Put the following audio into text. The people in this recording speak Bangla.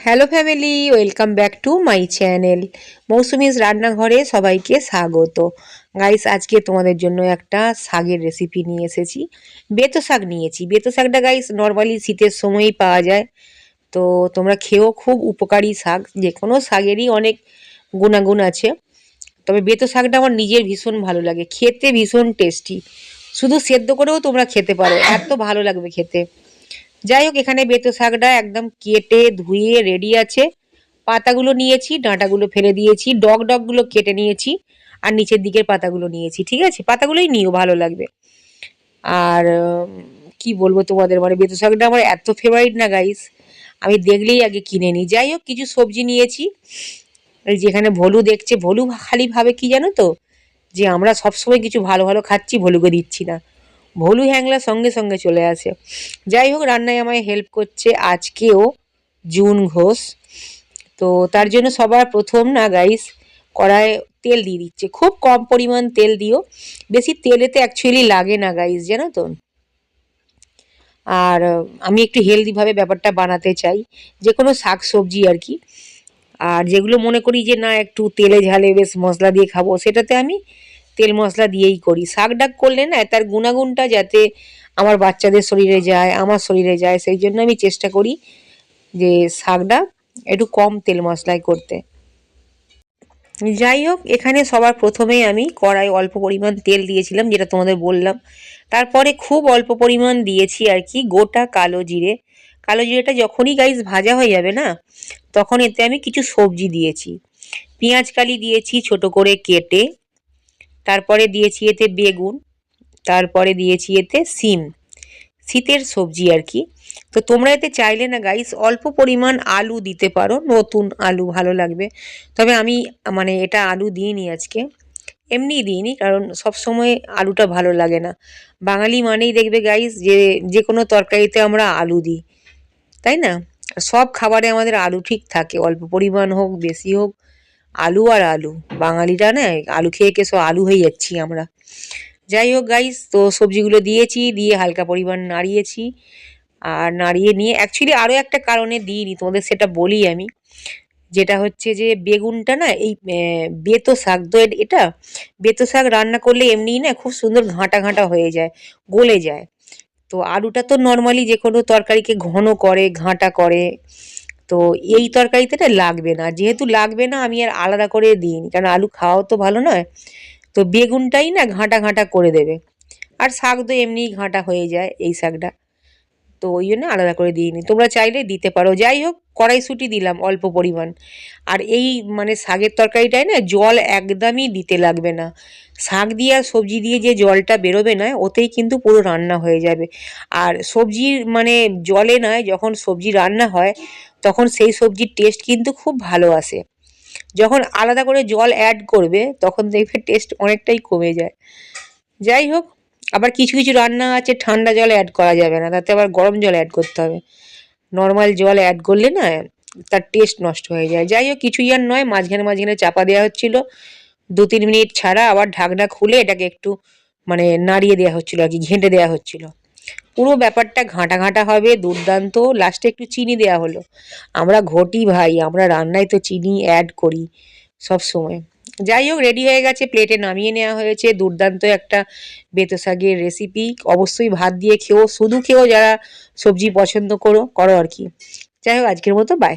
Hello family, welcome back to my channel Mousumi's রান্নাঘরে সবাইকে স্বাগত। গাইস, আজকে তোমাদের জন্য একটা শাকের রেসিপি নিয়ে এসেছি। বেতো শাক নিয়েছি। বেতো শাকটা গাইস নর্মালি শীতের সময়ই পাওয়া যায়, তো তোমরা খেয়েও, খুব উপকারী শাক। যে কোনো শাকেরই অনেক গুণাগুণ আছে, তবে বেতো শাকটা আমার নিজের ভীষণ ভালো লাগে, খেতে ভীষণ টেস্টি। শুধু সেদ্ধ করেও তোমরা খেতে পারো, এত ভালো লাগবে খেতে। যাই হোক, এখানে বেতো শাকটা একদম কেটে ধুয়ে রেডি আছে। পাতাগুলো নিয়েছি, ডাঁটাগুলো ফেলে দিয়েছি, ডগগুলো কেটে নিয়েছি, আর নিচের দিকের পাতাগুলো নিয়েছি। ঠিক আছে, পাতাগুলোই নিও, ভালো লাগবে। আর কি বলবো তোমাদের, মানে বেতো শাকটা আমার এত ফেভারিট না গাইস, আমি দেখলেই আগে কিনে নিই। যাই হোক, কিছু সবজি নিয়েছি। এই যেখানে ভলু দেখছে, ভলু খালি ভাবে কি জানো তো, যে আমরা সবসময় কিছু ভালো ভালো খাচ্ছি, ভলুকে দিচ্ছি না। ভলু হ্যাংলা সঙ্গে সঙ্গে চলে আসে। যাই হোক, রান্নায় আমায় হেল্প করছে আজকেও জুন ঘোষ। তো তার জন্য সবার প্রথম না গাইস, কড়ায় তেল দিয়ে দিচ্ছে। খুব কম পরিমাণ তেল দিও, বেশি তেলেতে অ্যাকচুয়ালি লাগে না গাইস, জানো তো। আর আমি একটু হেলদিভাবে ব্যাপারটা বানাতে চাই, যে কোনো শাক সবজি আর কি। আর যেগুলো মনে করি যে না একটু তেলে ঝালে বেশ মশলা দিয়ে খাবো, সেটাতে আমি তেল মশলা দিয়েই করি। শাক ডাক করলে না তার গুণাগুণটা যাতে আমার বাচ্চাদের শরীরে যায়, আমার শরীরে যায়, সেই জন্য আমি চেষ্টা করি যে শাকটা একটু কম তেল মশলায় করতে। যাই হোক, এখানে সবার প্রথমেই আমি কড়াই অল্প পরিমাণ তেল দিয়েছিলাম, যেটা তোমাদের বললাম। তারপরে খুব অল্প পরিমাণ দিয়েছি আর কি গোটা কালো জিরে। কালো জিরেটা যখনই গাইস ভাজা হয়ে যাবে না, তখন এতে আমি কিছু সবজি দিয়েছি। পেঁয়াজ কালি দিয়েছি ছোট করে কেটে, তারপরে দিয়েছি এতে বেগুন, তারপরে দিয়েছি এতে সিম, শীতের সবজি আর কি। তো তোমরা এতে চাইলে না গাইস অল্প পরিমাণ আলু দিতে পারো, নতুন আলু ভালো লাগবে। তবে আমি মানে এটা আলু দিইনি আজকে, এমনিই দিইনি, কারণ সব সময় আলুটা ভালো লাগে না। বাঙালি মানেই দেখবে গাইস যে যে কোনো তরকারিতে আমরা আলু দিই, তাই না? সব খাবারে আমাদের আলু ঠিক থাকে, অল্প পরিমাণ হোক বেশি হোক, আলু আর আলু। বাঙালিরা না আলু খেয়ে খেয়ে সব আলু হয়ে যাচ্ছি আমরা। যাই হোক গাইস, তো সবজিগুলো দিয়েছি, দিয়ে হালকা পরিমাণ নাড়িয়েছি। আর নাড়িয়ে নিয়ে অ্যাকচুয়ালি আরও একটা কারণে দিইনি তোমাদের, সেটা বলি আমি। যেটা হচ্ছে যে বেগুনটা না এই বেতো শাক তো এটা, বেতো শাক রান্না করলে এমনিই না খুব সুন্দর ঘাঁটা ঘাঁটা হয়ে যায়, গলে যায়। তো আলুটা তো নর্মালি যে কোনো তরকারিকে ঘন করে, ঘাঁটা করে। তো এই তরকারিতে না লাগবে না, যেহেতু লাগবে না আমি আর আলাদা করে দিইনি, কারণ আলু খাওয়াও তো ভালো নয়। তো বেগুনটাই না ঘাঁটা ঘাঁটা করে দেবে। আর শাক তো এমনিই ঘাঁটা হয়ে যায় এই শাকটা, তো ওই জন্য আলাদা করে দিইনি, তোমরা চাইলে দিতে পারো। যাই হোক, কড়াইশুঁটি দিলাম অল্প পরিমাণ। আর এই মানে শাকের তরকারিটায় না জল একদমই দিতে লাগবে না। শাক দিয়ে আর সবজি দিয়ে যে জলটা বেরোবে না, ওতেই কিন্তু পুরো রান্না হয়ে যাবে। আর সবজির মানে জলে নয়, যখন সবজি রান্না হয় তখন সেই সবজির টেস্ট কিন্তু খুব ভালো আসে। যখন আলাদা করে জল অ্যাড করবে তখন দেখবে টেস্ট অনেকটাই কমে যায়। যাই হোক, আবার কিছু কিছু রান্না আছে ঠান্ডা জল অ্যাড করা যাবে না, তাতে আবার গরম জল অ্যাড করতে হবে। নর্মাল জল অ্যাড করলে না তার টেস্ট নষ্ট হয়ে যায়। যাই হোক, কিছুই আর নয়, মাঝখানে মাঝখানে চাপা দেওয়া হচ্ছিল 2-3 মিনিট ছাড়া, আবার ঢাকনা খুলে এটাকে একটু মানে নাড়িয়ে দেওয়া হচ্ছিল আর কি, ঘেঁটে দেওয়া হচ্ছিল। পুরো ব্যাপারটা ঘাঁটা ঘাঁটা হবে, দুর্দান্ত। লাস্টে একটু চিনি দেওয়া হলো। আমরা ঘটি ভাই, আমরা রান্নায় তো চিনি অ্যাড করি সব সময়। যাই হোক, রেডি হয়ে গেছে, প্লেটে নামিয়ে নেওয়া হয়েছে। দুর্দান্ত একটা বেতো শাকের রেসিপি। অবশ্যই ভাত দিয়ে খেও, শুধু খেও যারা সবজি পছন্দ করো করো আর কি। যাই হোক, আজকের মতো বাই।